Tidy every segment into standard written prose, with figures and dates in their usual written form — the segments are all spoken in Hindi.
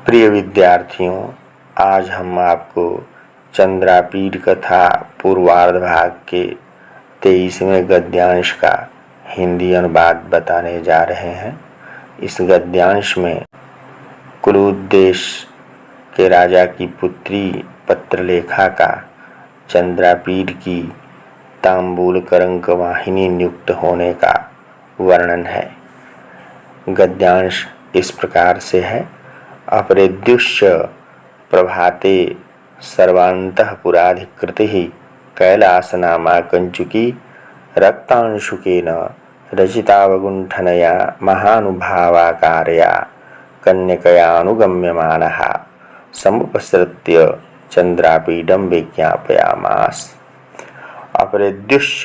प्रिय विद्यार्थियों, आज हम आपको चंद्रापीठ कथा पूर्वार्ध भाग के 23वें गद्यांश का हिंदी अनुवाद बताने जा रहे हैं। इस गद्यांश में कुरुद्देश के राजा की पुत्री पत्रलेखा का चंद्रापीठ की तांबूल करंक वाहिनी नियुक्त होने का वर्णन है। गद्यांश इस प्रकार से है। अपरेद्युश्च प्रभाते सर्वान्तःपुराधिकृतिः कैलासनामा कञ्चुकी रक्तांशुकेन रचितावगुण्ठनया महानुभावाकारया कन्यकयानुगम्यमानः समुपसृत्य चंद्रापीडं विज्ञापयामास। अपरेद्युश्च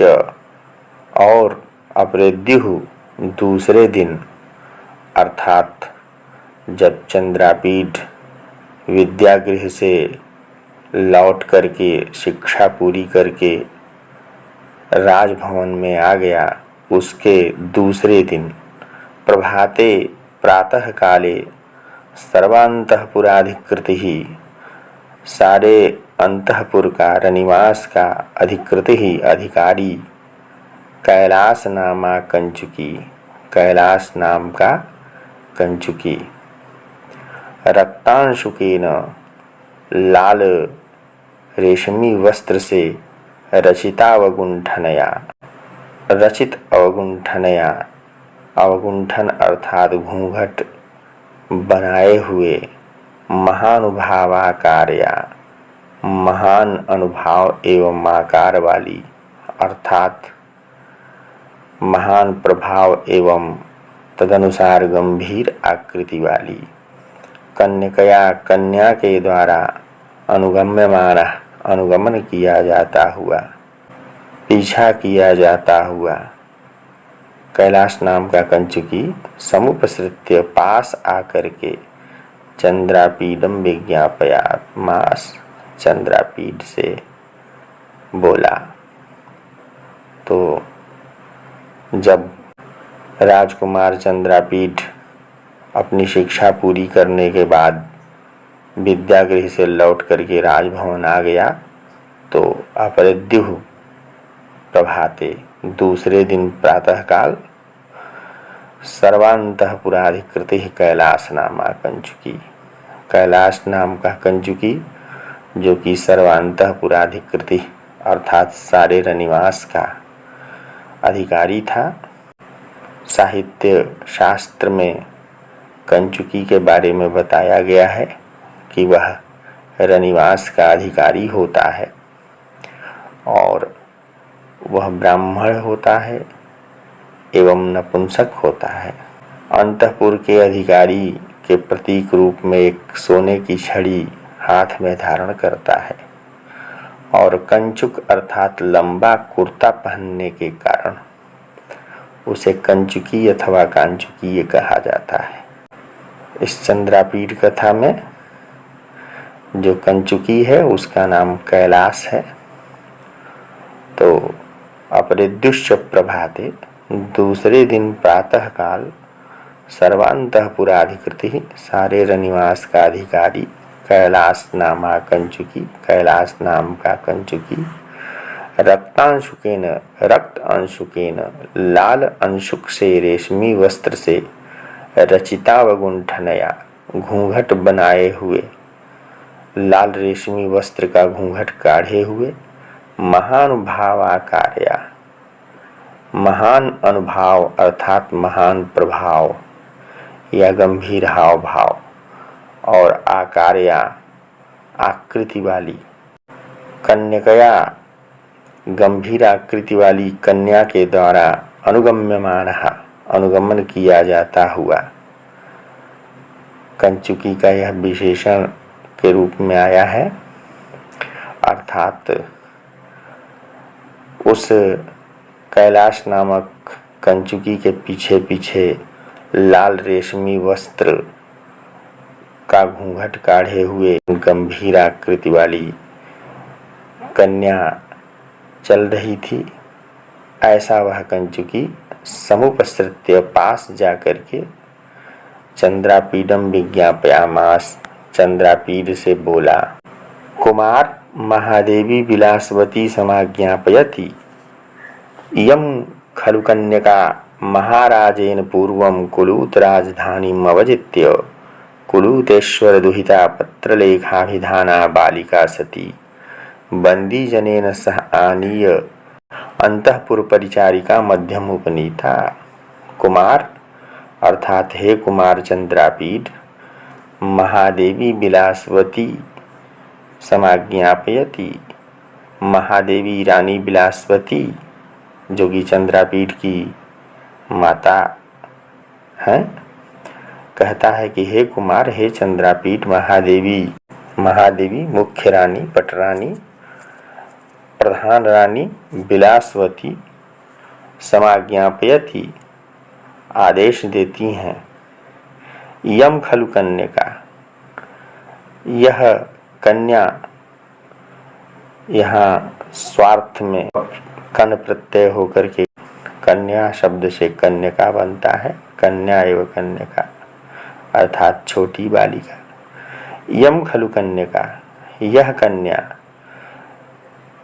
और अपरेद्युः दूसरे दिन, अर्थात जब चंद्रापीठ विद्यागृह से लौट करके शिक्षा पूरी करके राजभवन में आ गया, उसके दूसरे दिन प्रभाते प्रातः काले सर्वान्तःपुराधिकृतिः सारे अंतःपुर का रनिवास का अधिकृतिः अधिकारी कैलास नामा कंचुकी कैलास नाम का कंचुकी रक्तांशुकेन लाल रेशमी वस्त्र से रचितावगुण्ठनया रचित अवगुण्ठनया अवगुण्ठन अर्थात घूंघट बनाए हुए महानुभावाकारया महान अनुभाव एवं आकार वाली अर्थात महान प्रभाव एवं तदनुसार गंभीर आकृति वाली कन्यकया कन्या के द्वारा अनुगम्यमान अनुगमन किया जाता हुआ पीछा किया जाता हुआ कैलाश नाम का कंचुकी समुपसृत्य पास आकर के चंद्रापीडम विज्ञापयामास चंद्रापीठ से बोला। तो जब राजकुमार चंद्रापीठ अपनी शिक्षा पूरी करने के बाद विद्यागृह से लौट करके राजभवन आ गया, तो अपरेद्युः प्रभाते दूसरे दिन प्रातःकाल सर्वान्तःपुराधिकृतिः कैलास नामा कंचुकी कैलाश नाम का कंचुकी जो कि सर्वान्तःपुराधिकृति अर्थात सारे रनिवास का अधिकारी था। साहित्य शास्त्र में कंचुकी के बारे में बताया गया है कि वह रनिवास का अधिकारी होता है और वह ब्राह्मण होता है एवं नपुंसक होता है। अंतःपुर के अधिकारी के प्रतीक रूप में एक सोने की छड़ी हाथ में धारण करता है और कंचुक अर्थात लंबा कुर्ता पहनने के कारण उसे कंचुकी अथवा कांचुकी कहा जाता है। इस चंद्रापीठ कथा में जो कंचुकी है उसका नाम कैलाश है। तो अपरेद्युश्च प्रभाते दूसरे दिन प्रातःकाल सर्वान्तःपुराधिकृतिः सारे रनिवास का अधिकारी कैलास नामा कंचुकी कैलास नाम का कंचुकी रक्तांशुकेन रक्त अंशुकेन लाल अंशुक से रेशमी वस्त्र से रचितावगुण्ठनया घूंघट बनाए हुए लाल रेशमी वस्त्र का घूंघट काढ़े हुए महानुभावाकारया महान अनुभाव अर्थात महान प्रभाव या गंभीर हाव भाव और आकारया आकृति वाली कन्यकया गंभीर आकृति वाली कन्या के द्वारा अनुगम्यमान अनुगमन किया जाता हुआ कंचुकी का यह विशेषण के रूप में आया है। अर्थात उस कैलाश नामक कंचुकी के पीछे पीछे लाल रेशमी वस्त्र का घूंघट काढ़े हुए गंभीर आकृति वाली कन्या चल रही थी। ऐसा वह कंचुकी समुपसृत्य पास जाकर के चंद्रापीडम विज्ञापयामास चंद्रापीड से बोला, कुमार, महादेवी विलासवती समाज्ञापयति इयं खलु कन्यका महाराजेन पूर्वं कुलूत राजधानीम् अवजित्य कुलूतेश्वर दुहिता पत्रलेखाभिधाना बालिका सती बंदी जनेन सह आनीय अंतःपुर परिचारिका मध्यम उपनीता। कुमार अर्थात हे कुमार चंद्रापीड, महादेवी विलासवती समाज्ञापयति, महादेवी रानी विलासवती जो कि चंद्रापीड की माता है, कहता है कि हे कुमार, हे चंद्रापीड, महादेवी मुख्य रानी, पटरानी, प्रधान रानी विलासवती समाज्ञापयति आदेश देती हैं, यम खलु कन्यका, यह कन्या, यहाँ स्वार्थ में कन प्रत्यय होकर के कन्या शब्द से कन्यका बनता है, कन्या एवं कन्यका अर्थात छोटी बालिका। यम खलु कन्यका, यह कन्या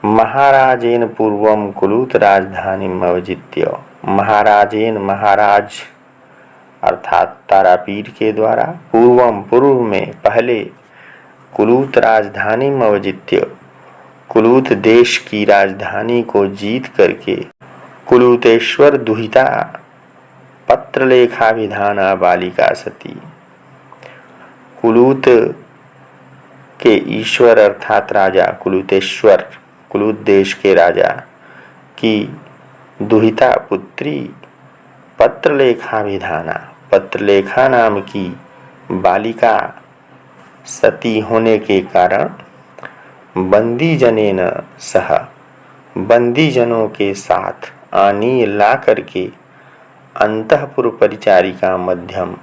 महाराजेन पूर्वम कुलूत राजधानीम् अवजित्य, महाराजेन महाराज अर्थात तारापीठ के द्वारा, पूर्वम पूर्व में, पहले, कुलूत राजधानीम् अवजित्य कुलूत देश की राजधानी को जीत करके, कुलूतेश्वर दुहिता पत्रलेखाभिधाना बालिका सती, कुलूत के ईश्वर अर्थात राजा कुलूतेश्वर, कुलूत देश के राजा की दुहिता पुत्री पत्रलेखाभिधाना, पत्रलेखा नाम की बालिका सती होने के कारण बंदी जनेन सह, बंदी जनों के साथ, आनी ला करके, अंतःपुर परिचारिका मध्यम,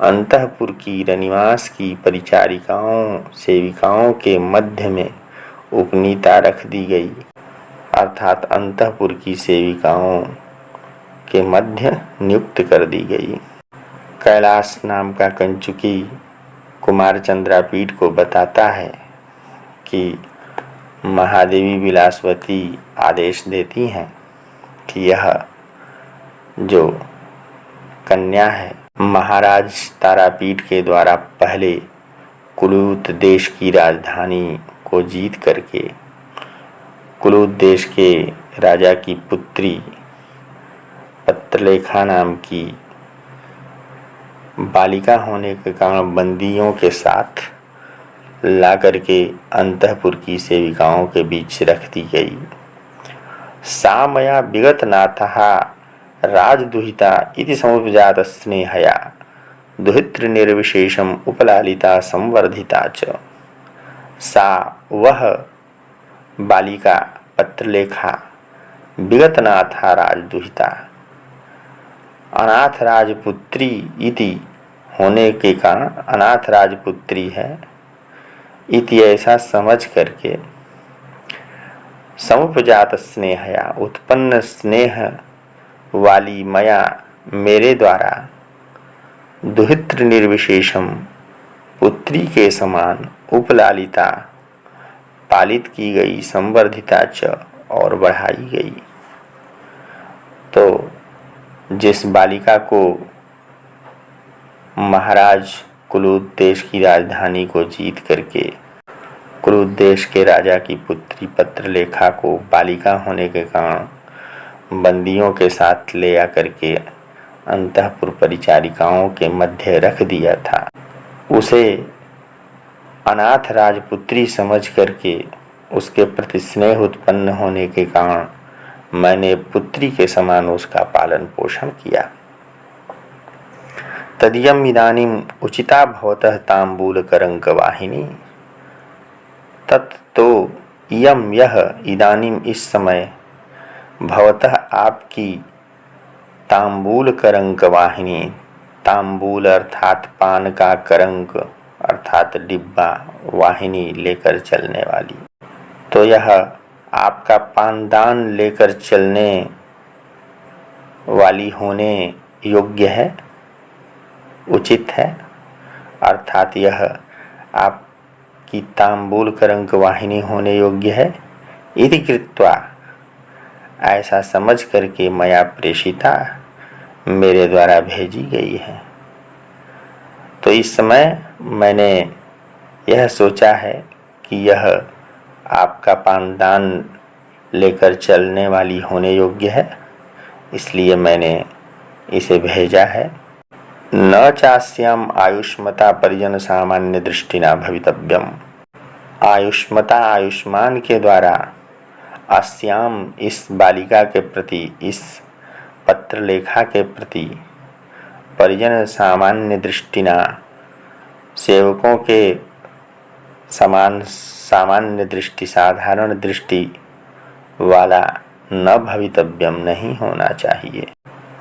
अंतःपुर की रनिवास की परिचारिकाओं सेविकाओं के मध्य में उपनीता रख दी गई, अर्थात अंतःपुर की सेविकाओं के मध्य नियुक्त कर दी गई। कैलाश नाम का कंचुकी कुमार चंद्रापीड को बताता है कि महादेवी विलासवती आदेश देती हैं कि यह जो कन्या है, महाराज तारापीठ के द्वारा पहले कुलूत देश की राजधानी को जीत करके कुलूत देश के राजा की पुत्री पत्रलेखा नाम की बालिका होने के कारण बंदियों के साथ ला करके अंतःपुर की सेविकाओं के बीच रख दी गई। सा मया विगत नाथः राजदुहिता इति समुपजात स्नेहया दुहितृ निर्विशेषम उपलालिता संवर्धिता च। सा वह बालिका पत्रलेखा विगतनाथा राजदुहिता, अनाथ राजपुत्री इति होने के कारण अनाथ राजपुत्री है, इति ऐसा समझ करके, समुपजात स्नेहया उत्पन्न स्नेह वाली मया मेरे द्वारा, दुहितृ निर्विशेषम पुत्री के समान, उपलालिता पालित की गई, संवर्धिता च और बढ़ाई गई। तो जिस बालिका को महाराज कुलूत देश की राजधानी को जीत करके कुलूत देश के राजा की पुत्री पत्रलेखा को बालिका होने के कारण बंदियों के साथ ले आकर के अंतःपुर परिचारिकाओं के मध्य रख दिया था, उसे अनाथ राजपुत्री समझ करके उसके प्रति स्नेह उत्पन्न होने के कारण मैंने पुत्री के समान उसका पालन पोषण किया। तदियम इदानीम उचिता भवतः तांबूल करंक वाहिनी, तत्तो यम यह इदानीम इस समय, भवतः आपकी, तांबूल करंक वाहिनी, तांबूल अर्थात पान का करंक अर्थात डिब्बा, वाहिनी लेकर चलने वाली, तो यह आपका पानदान लेकर चलने वाली होने योग्य है, उचित है, अर्थात यह आपकी तांबूल करंक वाहिनी होने योग्य है। इति कृत्वा, ऐसा समझ करके मया प्रेषिता, मेरे द्वारा भेजी गई है। तो इस समय मैंने यह सोचा है कि यह आपका पानदान लेकर चलने वाली होने योग्य है, इसलिए मैंने इसे भेजा है। न चास्याम आयुष्मता परिजन सामान्य दृष्टिना भवितव्यम। आयुष्मता आयुष्मान के द्वारा अस्याम इस बालिका के प्रति, इस पत्र लेखा के प्रति परिजन सामान्य दृष्टिना सेवकों के समान सामान्य दृष्टि, साधारण दृष्टि वाला न भवितव्यम नहीं होना चाहिए।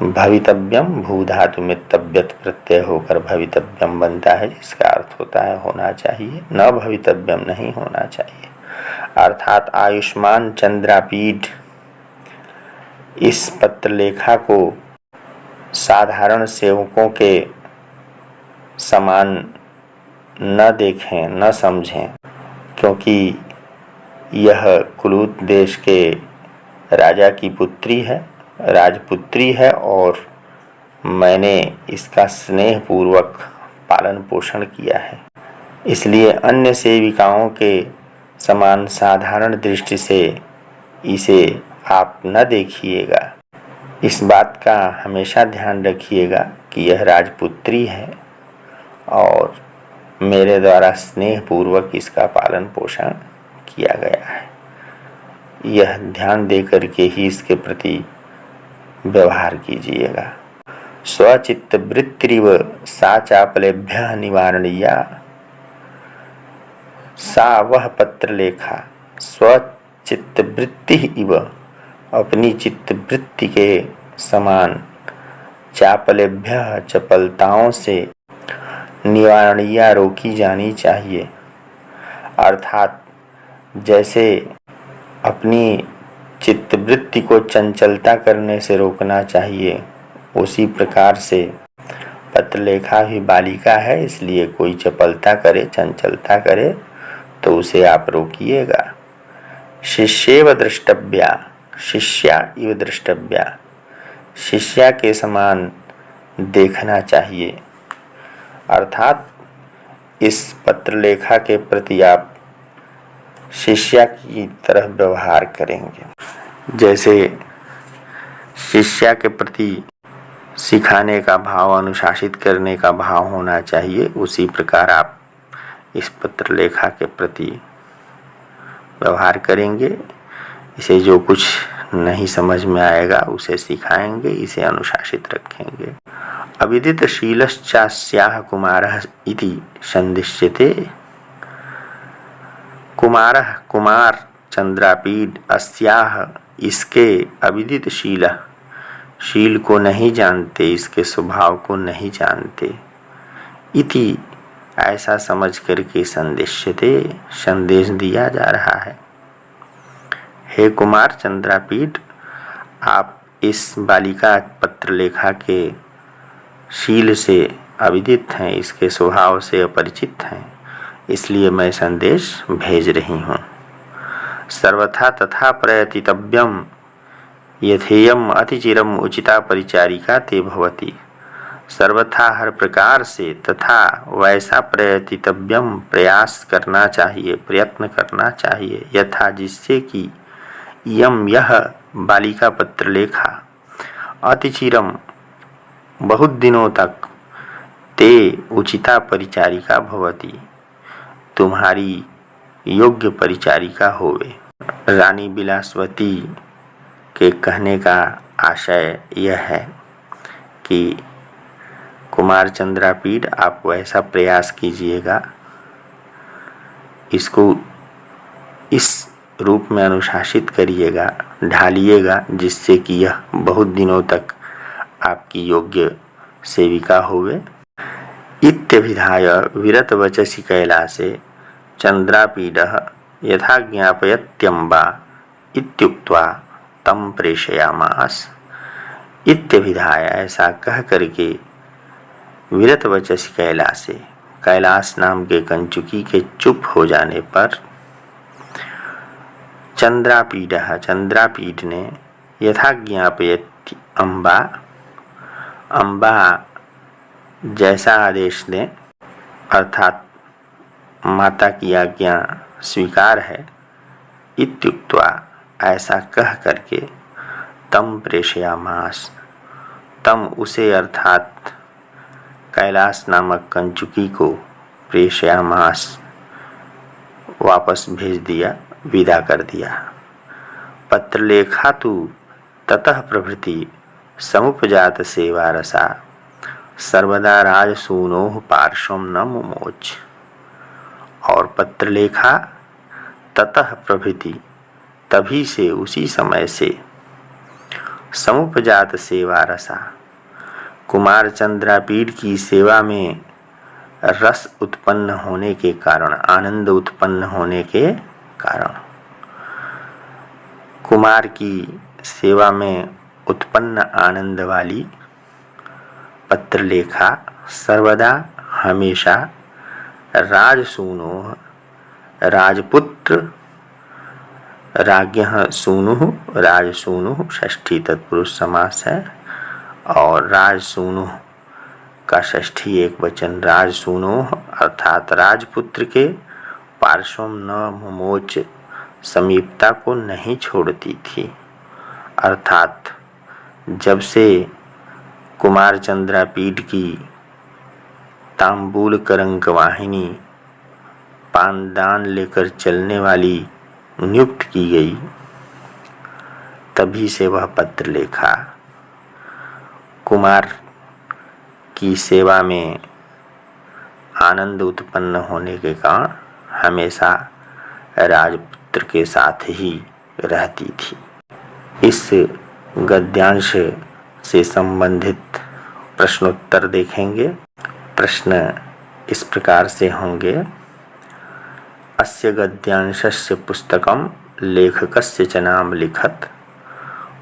भवितव्यम भू धातु में तब्यत प्रत्यय होकर भवितव्यम बनता है, जिसका अर्थ होता है होना चाहिए। न भवितव्यम नहीं होना चाहिए, अर्थात आयुष्मान चंद्रापीठ इस पत्र लेखा को साधारण सेवकों के समान न देखें, न समझें, क्योंकि यह कुलूत देश के राजा की पुत्री है, राजपुत्री है, और मैंने इसका स्नेह पूर्वक पालन पोषण किया है। इसलिए अन्य सेविकाओं के समान साधारण दृष्टि से इसे आप न देखिएगा। इस बात का हमेशा ध्यान रखिएगा कि यह राजपुत्री है और मेरे द्वारा स्नेह पूर्वक इसका पालन पोषण किया गया है। यह ध्यान दे करके ही इसके प्रति व्यवहार कीजिएगा। स्वचित्त वृत्तिरिव सा चापलेभ्यः निवारणीया। सा वह पत्र लेखा स्वचित्त वृत्ति इव, अपनी चित्त वृत्ति के समान, चापलेभ्यः चपलताओं से, निवारणीया रोकी जानी चाहिए। अर्थात जैसे अपनी चित्तवृत्ति को चंचलता करने से रोकना चाहिए, उसी प्रकार से पत्रलेखा भी बालिका है, इसलिए कोई चपलता करे, चंचलता करे तो उसे आप रोकिएगा। शिष्येव द्रष्टव्या, शिष्या इव द्रष्टव्या, शिष्या के समान देखना चाहिए। अर्थात इस पत्रलेखा के प्रति आप शिष्या की तरह व्यवहार करेंगे। जैसे शिष्या के प्रति सिखाने का भाव, अनुशासित करने का भाव होना चाहिए, उसी प्रकार आप इस पत्रलेखा के प्रति व्यवहार करेंगे। इसे जो कुछ नहीं समझ में आएगा उसे सिखाएंगे, इसे अनुशासित रखेंगे। अविदित शीलश्चास्याः कुमारः इति संदिश्यते। कुमारः कुमार चंद्रापीड अस्याः इसके अविदित शील, शील को नहीं जानते, इसके स्वभाव को नहीं जानते। इति ऐसा समझ करके संदिश्यते, संदेश दिया जा रहा है। हे कुमार चंद्रापीड, आप इस बालिका पत्रलेखा के शील से अविदित हैं, इसके स्वभाव से अपरिचित हैं, इसलिए मैं संदेश भेज रही हूँ। सर्वथा तथा प्रयतितव्यम यथेयम अतिचिरम उचिता परिचारिका ते भवति। सर्वथा हर प्रकार से तथा वैसा प्रयतितव्यम प्रयास करना चाहिए, प्रयत्न करना चाहिए, यथा जिससे कि यम यह बालिका पत्रलेखा अतिचिरम बहुत दिनों तक ते उचिता परिचारिका भवति तुम्हारी योग्य परिचारिका होवे। रानी बिलासवती के कहने का आशय यह है कि कुमार चंद्रापीड आप वैसा प्रयास कीजिएगा, इसको इस रूप में अनुशासित करिएगा, ढालिएगा, जिससे कि यह बहुत दिनों तक आपकी योग्य सेविका होवे। इत्यभिधाय विरत वचसि कैलासे चंद्रापीडः यथा ज्ञापयत्यम्बा इत्युक्त्वा तम प्रेषयामास। इत्यभिधाय ऐसा कह करके विरत वचसि कैलासे, कैलाश नाम के कंचुकी के चुप हो जाने पर चंद्रापीड ने यथा ज्ञापयति अम्बा जैसा आदेश दें, अर्थात माता की आज्ञा स्वीकार है, इत्युक्त्वा ऐसा कह करके तम प्रेषयामास, तम उसे अर्थात कैलाश नामक कंचुकी को प्रेषयामास वापस भेज दिया, विदा कर दिया। पत्रलेखा तु ततः प्रभृति समुपजात सेवा रसा सर्वदा राजसूनोः पार्श्वं न मुमोच। और पत्रलेखा ततः प्रभृति तभी से, उसी समय से, समुपजात सेवा रसा कुमार चंद्रापीड की सेवा में रस उत्पन्न होने के कारण, आनंद उत्पन्न होने के कारण, कुमार की सेवा में उत्पन्न आनंद वाली पत्रलेखा सर्वदा हमेशा राजसूनो राजपुत्र, राज्ञः सूनुः राजसूनुः षष्ठी तत्पुरुष समास है, और राजसूनुः का षष्ठी एक वचन राजसूनुः अर्थात राजपुत्र के पार्श्वम न मुमोच समीपता को नहीं छोड़ती थी। अर्थात जब से कुमार चंद्रापीड की तांबूल करंक वाहिनी पानदान लेकर चलने वाली नियुक्त की गई, तभी से वह पत्रलेखा कुमार की सेवा में आनंद उत्पन्न होने के कारण हमेशा राजपुत्र के साथ ही रहती थी। इस गद्यांश से संबंधित प्रश्नोत्तर देखेंगे। प्रश्न इस प्रकार से होंगे। अस्य गद्यांशस्य पुस्तकं लेखकस्य च नाम लिखत।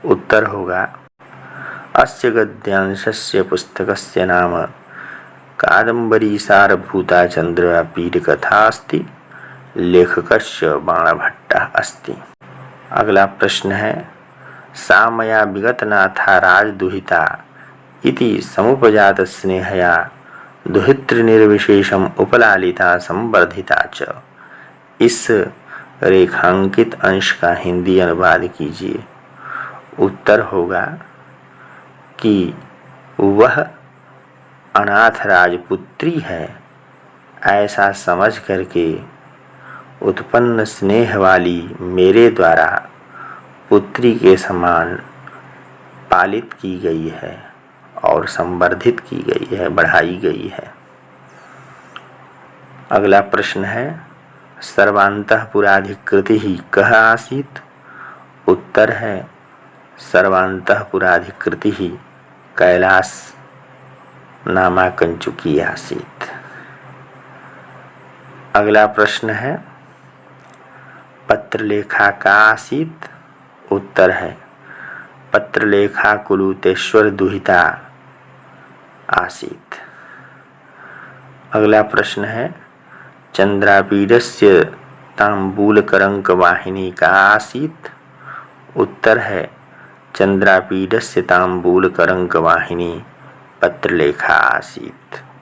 उत्तर होगा अस्य गद्यांशस्य पुस्तकस्य नाम कादम्बरीसारभूता चंद्रापीड कथा अस्ति, लेखकस्य बाणभट्टः अस्ति। अगला प्रश्न है सा मया विगतनाथा राजदुहिता इति समुपजात स्नेहया दुहितृनिर्विशेषम उपलालिता संवर्धिता च। इस रेखांकित अंश का हिंदी अनुवाद कीजिए। उत्तर होगा कि वह अनाथ राजपुत्री है, ऐसा समझ करके उत्पन्न स्नेह वाली मेरे द्वारा पुत्री के समान पालित की गई है और संवर्धित की गई है, बढ़ाई गई है। अगला प्रश्न है सर्वांतःपुराधिकृति ही कः आसीत्। उत्तर है सर्वांतःपुराधिकृति ही कैलाश नामा कंचुकी आसीत्। अगला प्रश्न है पत्रलेखा का आसीत्। उत्तर है पत्रलेखा कुलूतेश्वर दुहिता आसीत्। अगला प्रश्न है चंद्रापीडस्य तांबूलकरंक वाहिनी का आसीत्। उत्तर है चंद्रापीडस्य तांबूलकरंक वाहिनी पत्रलेखा आसीत्।